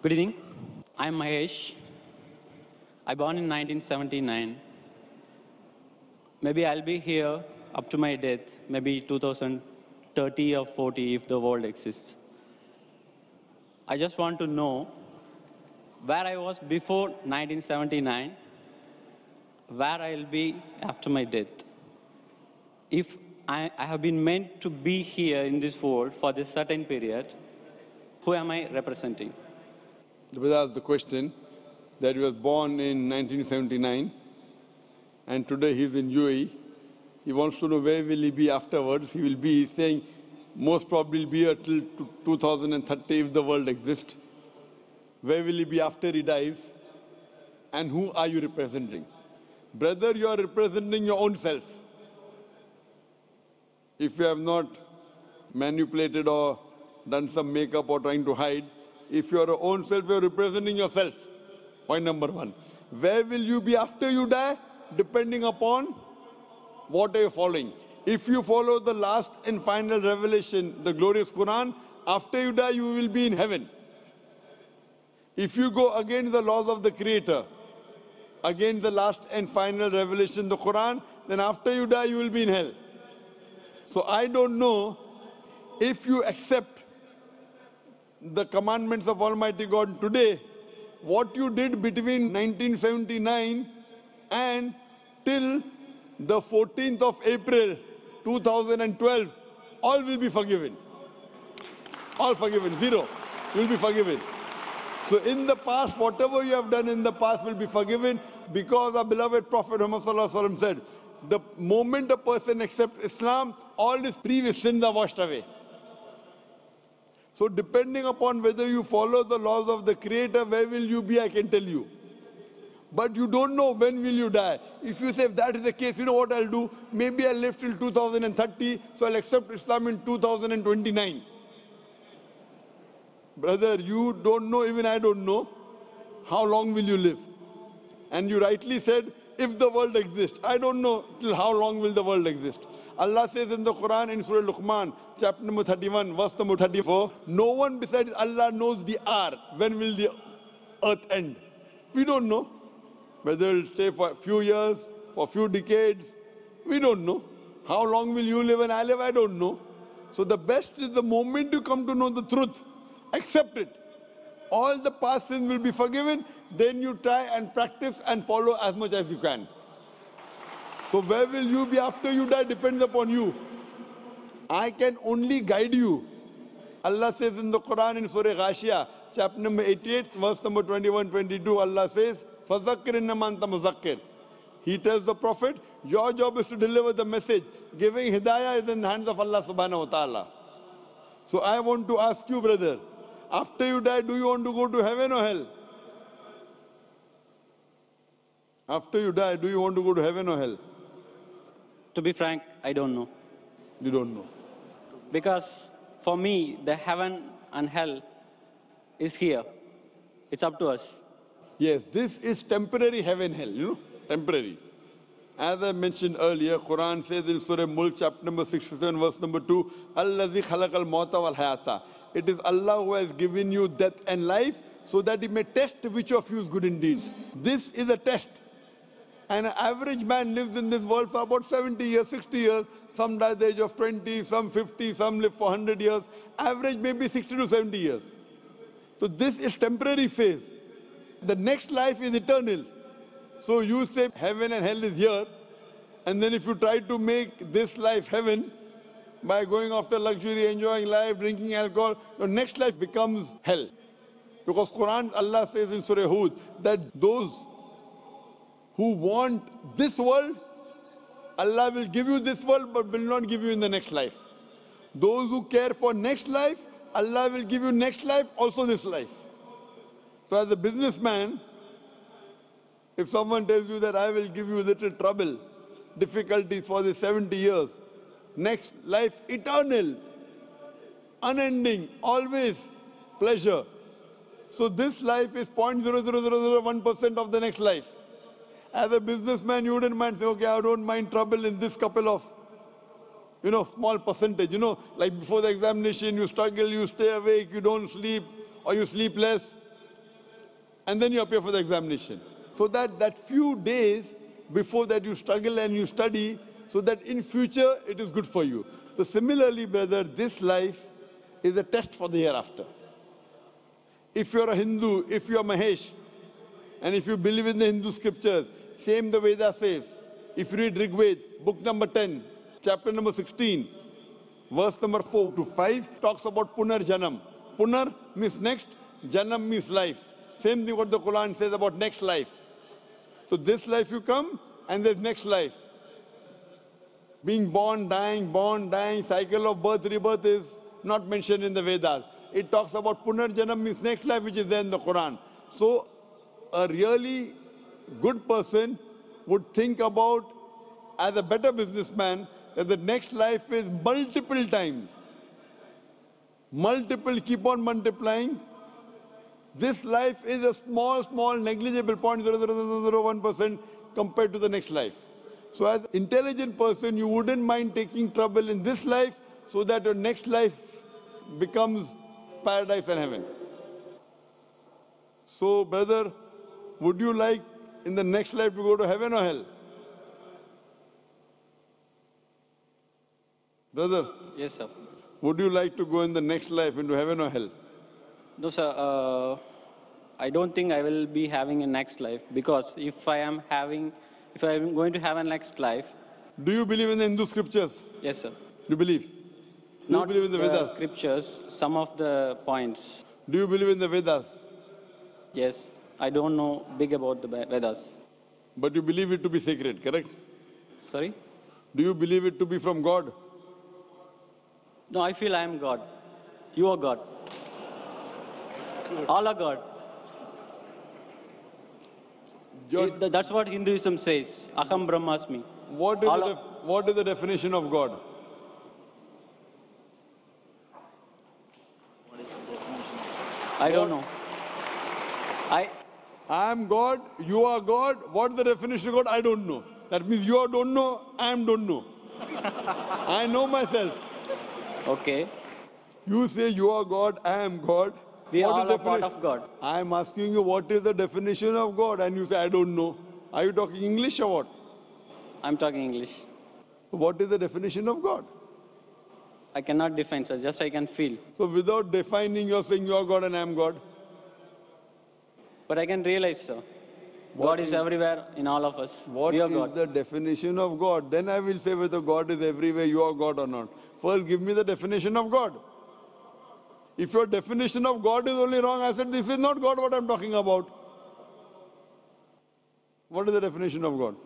Good evening. I'm Mahesh. I born in 1979. Maybe I'll be here up to my death, maybe 2030 or 40 if the world exists. I just want to know where I was before 1979, where I'll be after my death. If I have been meant to be here in this world for this certain period, who am I representing? The brother asked the question that he was born in 1979 and today he's in UAE. He wants to know where will he be afterwards. He will be saying most probably be here till 2030 if the world exists. Where will he be after he dies? And who are you representing? Brother, you are representing your own self. If you have not manipulated or done some makeup or trying to hide, if you are your own self, you are representing yourself. Point number one. Where will you be after you die? Depending upon what are you following. If you follow the last and final revelation, the glorious Quran, after you die, you will be in heaven. If you go against the laws of the Creator, against the last and final revelation, the Quran, then after you die, you will be in hell. So I don't know if you accept the commandments of Almighty God today, what you did between 1979 and till the 14th of April 2012, all will be forgiven. All forgiven, zero will be forgiven. So in the past, whatever you have done in the past will be forgiven because our beloved Prophet Muhammad said, the moment a person accepts Islam, all his previous sins are washed away. So depending upon whether you follow the laws of the Creator, where will you be, I can tell you. But you don't know when will you die. If you say, if that is the case, you know what I'll do? Maybe I'll live till 2030, so I'll accept Islam in 2029. Brother, you don't know, even I don't know, how long will you live? And you rightly said, if the world exists. I don't know till how long will the world exist. Allah says in the Quran in Surah Luqman, chapter number 31, verse number 34, no one besides Allah knows the hour. When will the earth end? We don't know. Whether it'll stay for a few years, for a few decades, we don't know. How long will you live and I live? I don't know. So the best is the moment you come to know the truth, accept it. All the past sins will be forgiven. Then you try and practice and follow as much as you can. So where will you be after you die depends upon you. I can only guide you. Allah says in the Quran in Surah Ghashiyah, chapter number 88, verse number 21-22, Allah says, فَذَكِّرْ إِنَّمَا أَنْتَ مُذَكِّرْ. He tells the Prophet, your job is to deliver the message. Giving hidayah is in the hands of Allah subhanahu wa ta'ala. So I want to ask you, brother, after you die, do you want to go to heaven or hell? After you die, do you want to go to heaven or hell? To be frank, I don't know. You don't know. Because for me, the heaven and hell is here. It's up to us. Yes, this is temporary heaven, hell, temporary. As I mentioned earlier, Quran says in Surah Mulk, chapter number 67, verse number 2, Allazi khalaqal mauta wal hayata. It is Allah who has given you death and life so that He may test which of you is good in deeds. This is a test. And an average man lives in this world for about 70 years, 60 years. Some die at the age of 20, some 50, some live for 100 years. Average maybe 60 to 70 years. So this is temporary phase. The next life is eternal. So you say heaven and hell is here. And then if you try to make this life heaven by going after luxury, enjoying life, drinking alcohol, the next life becomes hell. Because Quran, Allah says in Surah Hud that those who want this world, Allah will give you this world but will not give you in the next life. Those who care for next life, Allah will give you next life, also this life. So as a businessman, if someone tells you that I will give you little trouble, difficulties for the 70 years, next life eternal, unending, always pleasure. So this life is 0.00001% of the next life. As a businessman, you wouldn't mind saying, okay, I don't mind trouble in this couple of, small percentage. Like before the examination, you struggle, you stay awake, you don't sleep, or you sleep less. and then you appear for the examination. So that few days before that you struggle and you study, so that in future it is good for you. So similarly, brother, this life is a test for the hereafter. If you're a Hindu, if you're Mahesh, and if you believe in the Hindu scriptures, same the Veda says. If you read Rig Veda, book number 10, chapter number 16, verse number 4 to 5, talks about Punar Janam. Punar means next, Janam means life. Same thing what the Quran says about next life. So this life you come, and there's next life. Being born, dying, cycle of birth, rebirth is not mentioned in the Vedas. It talks about Punar Janam means next life, which is there in the Quran. So a really good person would think about, as a better businessman, that the next life is multiple times. Multiple, keep on multiplying. This life is a small, negligible 0.00001% compared to the next life. So as an intelligent person, you wouldn't mind taking trouble in this life so that your next life becomes paradise and heaven. So, brother, would you like in the next life to go to heaven or hell? Brother? Yes, sir. Would you like to go in the next life into heaven or hell? No, sir. I don't think I will be having a next life, because if I am going to have a next life. Do you believe in the Hindu scriptures? Yes, sir. You believe? Do Not you believe in the Vedas? Scriptures, some of the points. Do you believe in the Vedas? Yes. I don't know big about the Vedas. But you believe it to be sacred, correct? Sorry? Do you believe it to be from God? No, I feel I am God. You are God. All are God. That's what Hinduism says. Aham Brahmasmi. What is the definition of God? I don't know. I am God, you are God. What is the definition of God? I don't know. That means you don't know, I don't know. I know myself. Okay. You say you are God, I am God. We all are part of God. I am asking you what is the definition of God, and you say I don't know. Are you talking English or what? I'm talking English. What is the definition of God? I cannot define, sir. Just I can feel. So without defining, you're saying you are God and I am God? But I can realize, sir. God is everywhere in all of us. What we are is God. the definition of God? Then I will say whether God is everywhere, you are God or not. First, give me the definition of God. If your definition of God is only wrong, I said, this is not God what I'm talking about. What is the definition of God?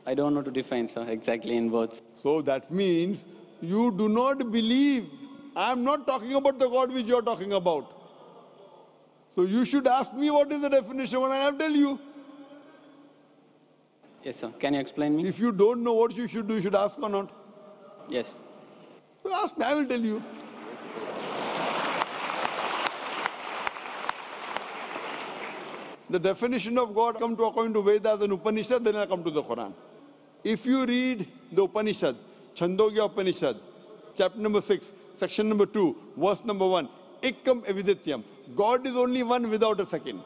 I don't know to define, sir, exactly in words. So that means you do not believe. I'm not talking about the God which you're talking about. So you should ask me what is the definition when I have tell you. Yes, sir. Can you explain me? If you don't know what you should do, you should ask or not. Yes. So ask me, I will tell you. The definition of God come to according to Vedas and Upanishad, then I come to the Quran. If you read the Upanishad, Chandogya Upanishad, chapter number 6, section number 2, verse number 1, Ekam Evidityam. God is only one without a second.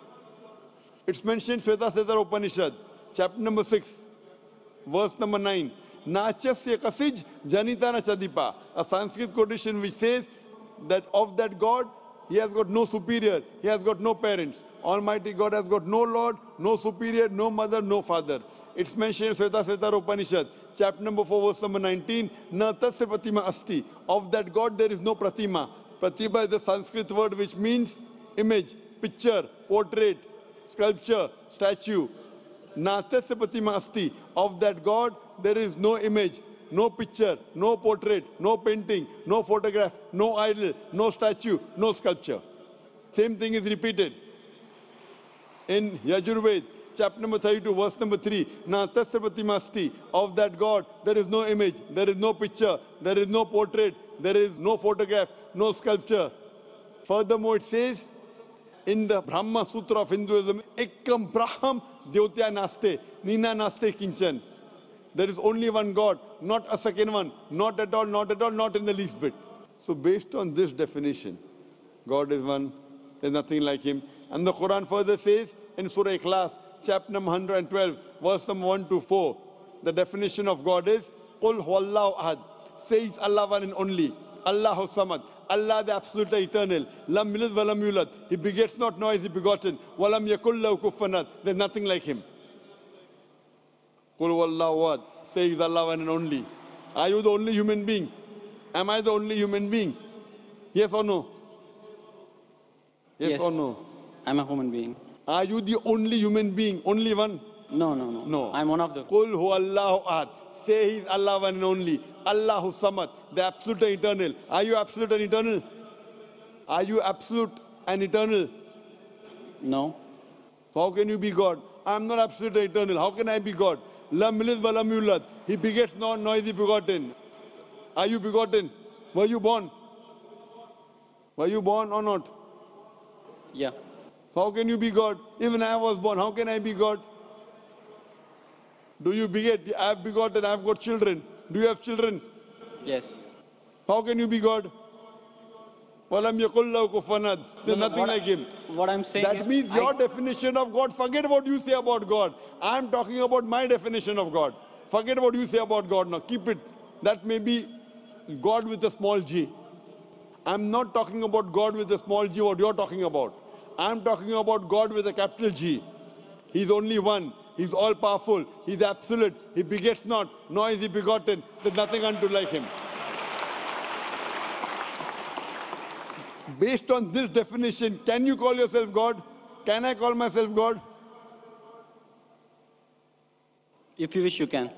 It's mentioned in Shvetasvatara Upanishad, chapter number 6, verse number 9. Nachasya kasij janitana chadipa. A Sanskrit quotation which says that of that God, he has got no superior, he has got no parents. Almighty God has got no Lord, no superior, no mother, no father. It's mentioned in Shvetasvatara Upanishad, chapter number 4, verse number 19. Na tasya pratima asti. Of that God there is no pratima. Pratima is the Sanskrit word which means image, picture, portrait, sculpture, statue. Na tasya pratima asti. Of that God there is no image, no picture, no portrait, no painting, no photograph, no idol, no statue, no sculpture. Same thing is repeated in Yajurved, chapter number 32, verse number 3. Na tasya pratima asti. Of that God there is no image, there is no picture, there is no portrait, there is no photograph, no sculpture. Furthermore, it says in the Brahma Sutra of Hinduism, Ekam Braham Dyotya Naste, Nina Naste Kinchan. There is only one God, not a second one, not at all, not at all, not in the least bit. So based on this definition, God is one, there's nothing like him. And the Quran further says in Surah Ikhlas, chapter number 112, verse number 1 to 4, the definition of God is, Qul huwallahu ahad. Say it's Allah one and only. Allahu samad. Allah the absolute eternal. Lam yalid wa lam yulad. He begets not, nor is he begotten. Wa lam yakul lahu kufuwan ahad. There's nothing like him. Qul huwallahu ahad. Say it's Allah one and only. Are you the only human being? Am I the only human being? Yes or no? Yes or no? I'm a human being. Are you the only human being? Only one? No. No. I'm one of the. Qul huwallahu ahad. Say he's Allah one and only. Allahu samad, the absolute and eternal. Are you absolute and eternal? Are you absolute and eternal? No. So how can you be God? I'm not absolute and eternal. How can I be God? Lam yalid wa lam yulad. He begets not, nor is he begotten. Are you begotten? Were you born? Were you born or not? Yeah. So how can you be God? Even I was born. How can I be God? Do you beget? I have begotten. I have got children. Do you have children? Yes. How can you be God? Walam yakul lahu kufuwan ahad. There's nothing like him. What I'm saying is, That means your definition of God, forget what you say about God. I'm talking about my definition of God. Forget what you say about God now. Keep it. That may be God with a small g. I'm not talking about God with a small g, what you're talking about. I'm talking about God with a capital G. He's only one. He's all powerful. He's absolute. He begets not, nor is he begotten. There's nothing unto like him. Based on this definition, can you call yourself God? Can I call myself God? if you wish, you can.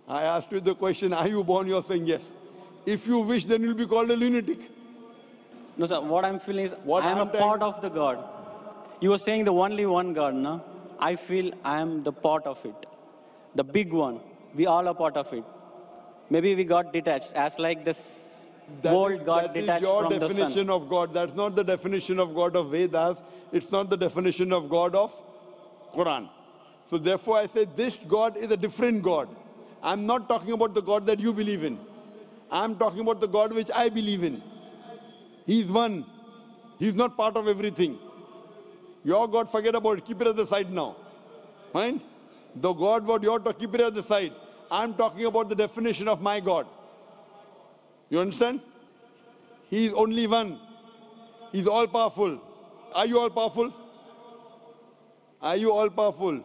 I asked you the question, are you born? You're saying yes. If you wish, then you'll be called a lunatic. No, sir. What I'm feeling is, What I am a I'm telling- part of the God. You were saying the only one God, no? I feel I am the part of it. The big one. We all are part of it. Maybe we got detached, as like this world got detached your from the sun. definition of God. That's not the definition of God of Vedas. It's not the definition of God of Quran. So therefore I say this God is a different God. I'm not talking about the God that you believe in. I'm talking about the God which I believe in. He's one. He's not part of everything. Your God, forget about it. Keep it at the side now. Fine? The God, what you're talking, keep it at the side. I'm talking about the definition of my God. You understand? He is only one. He's all powerful. Are you all powerful? Are you all powerful?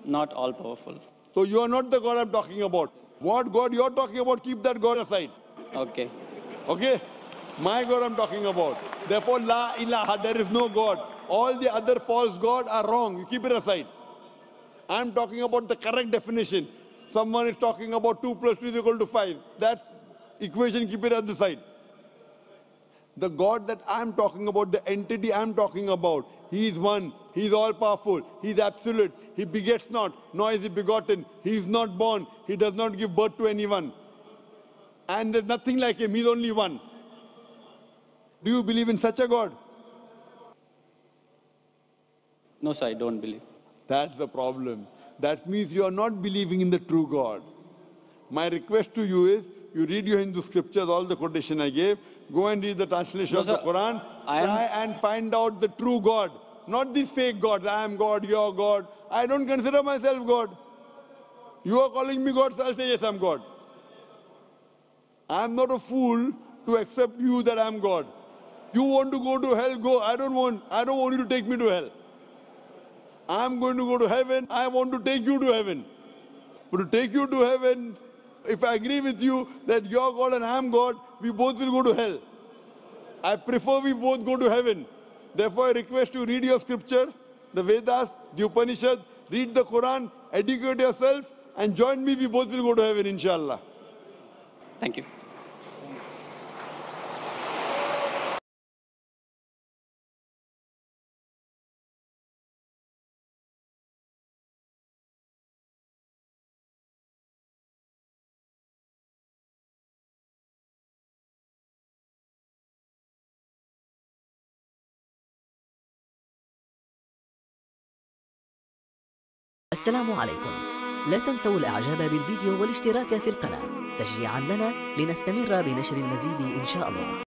Not all powerful. So you are not the God I'm talking about. What God you're talking about, keep that God aside. Okay. Okay? My God I'm talking about. Therefore, La ilaha, there is no God. All the other false gods are wrong. You keep it aside. I'm talking about the correct definition. Someone is talking about 2 plus 2 is equal to 5. That equation, keep it at the side. The God that I'm talking about, the entity I'm talking about, He is one. He is all powerful. He is absolute. He begets not, nor is he begotten. He is not born. He does not give birth to anyone. And there's nothing like him. He's only one. Do you believe in such a God? No, sir, I don't believe. That's the problem. That means you are not believing in the true God. My request to you is, you read your Hindu scriptures, all the quotation I gave, go and read the translation No, of the sir, Quran, try and find out the true God. Not these fake gods, I am God, you are God. I don't consider myself God. You are calling me God, so I'll say yes, I'm God. I'm not a fool to accept you that I'm God. You want to go to hell, go. I don't want you to take me to hell. I'm going to go to heaven. I want to take you to heaven. But to take you to heaven, if I agree with you that you're God and I'm God, we both will go to hell. I prefer we both go to heaven. Therefore, I request you read your scripture, the Vedas, the Upanishad, read the Quran, educate yourself, and join me. We both will go to heaven, inshallah. Thank you. السلام عليكم. لا تنسوا الإعجاب بالفيديو والاشتراك في القناة. تشجيعا لنا لنستمر بنشر المزيد إن شاء الله.